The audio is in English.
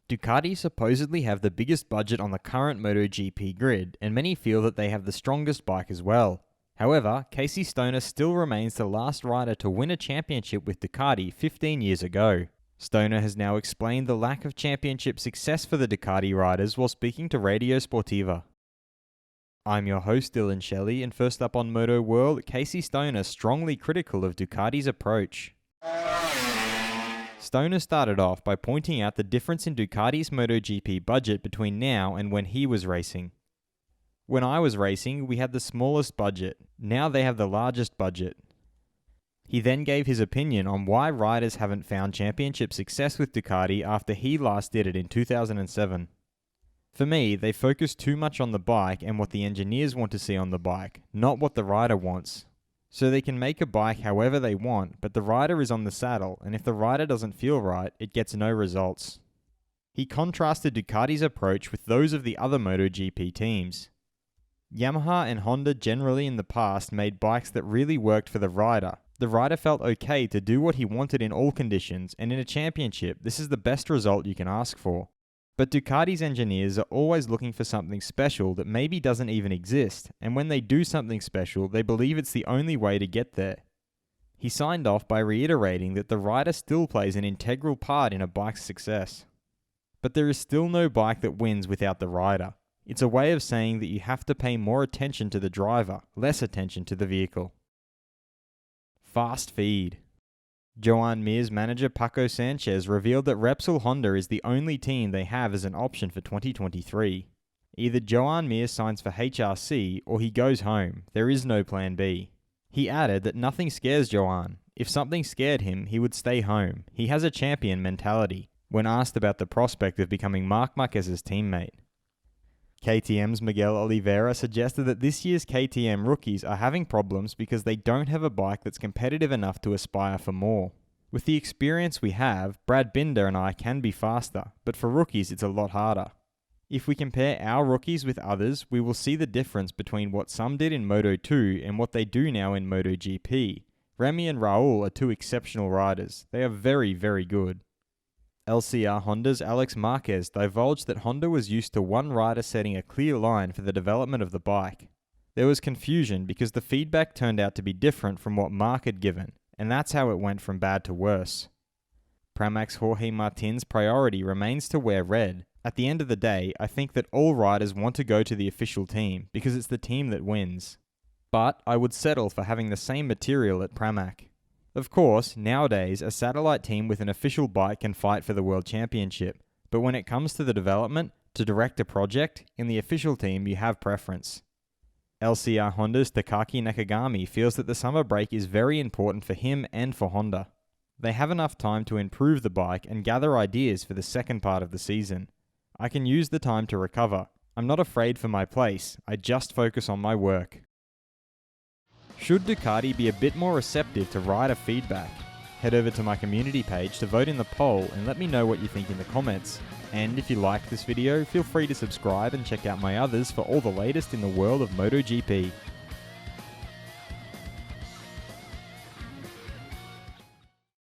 Ducati supposedly have the biggest budget on the current MotoGP grid, and many feel that they have the strongest bike as well. However, Casey Stoner still remains the last rider to win a championship with Ducati 15 years ago. Stoner has now explained the lack of championship success for the Ducati riders while speaking to Radio Sportiva. I'm your host Dillon Shelley, and first up on Moto World, Casey Stoner strongly critical of Ducati's approach. Stoner started off by pointing out the difference in Ducati's MotoGP budget between now and when he was racing. When I was racing, we had the smallest budget. Now they have the largest budget. He then gave his opinion on why riders haven't found championship success with Ducati after he last did it in 2007. For me, they focus too much on the bike and what the engineers want to see on the bike, not what the rider wants. So they can make a bike however they want, but the rider is on the saddle, and if the rider doesn't feel right, it gets no results. He contrasted Ducati's approach with those of the other MotoGP teams. Yamaha and Honda generally in the past made bikes that really worked for the rider. The rider felt okay to do what he wanted in all conditions, and in a championship, this is the best result you can ask for. But Ducati's engineers are always looking for something special that maybe doesn't even exist, and when they do something special, they believe it's the only way to get there. He signed off by reiterating that the rider still plays an integral part in a bike's success. But there is still no bike that wins without the rider. It's a way of saying that you have to pay more attention to the driver, less attention to the vehicle. Fast feed. Joan Mir's manager Paco Sanchez revealed that Repsol Honda is the only team they have as an option for 2023. Either Joan Mir signs for HRC or he goes home. There is no plan B. He added that nothing scares Joan. If something scared him, he would stay home. He has a champion mentality, when asked about the prospect of becoming Marc Marquez's teammate. KTM's Miguel Oliveira suggested that this year's KTM rookies are having problems because they don't have a bike that's competitive enough to aspire for more. With the experience we have, Brad Binder and I can be faster, but for rookies it's a lot harder. If we compare our rookies with others, we will see the difference between what some did in Moto2 and what they do now in MotoGP. Remy and Raul are two exceptional riders. They are very, very good. LCR Honda's Alex Marquez divulged that Honda was used to one rider setting a clear line for the development of the bike. There was confusion because the feedback turned out to be different from what Marc had given, and that's how it went from bad to worse. Pramac's Jorge Martin's priority remains to wear red. At the end of the day, I think that all riders want to go to the official team because it's the team that wins. But I would settle for having the same material at Pramac. Of course, nowadays, a satellite team with an official bike can fight for the World Championship, but when it comes to the development, to direct a project, in the official team you have preference. LCR Honda's Takaki Nakagami feels that the summer break is very important for him and for Honda. They have enough time to improve the bike and gather ideas for the second part of the season. I can use the time to recover. I'm not afraid for my place, I just focus on my work. Should Ducati be a bit more receptive to rider feedback? Head over to my community page to vote in the poll and let me know what you think in the comments. And if you liked this video, feel free to subscribe and check out my others for all the latest in the world of MotoGP.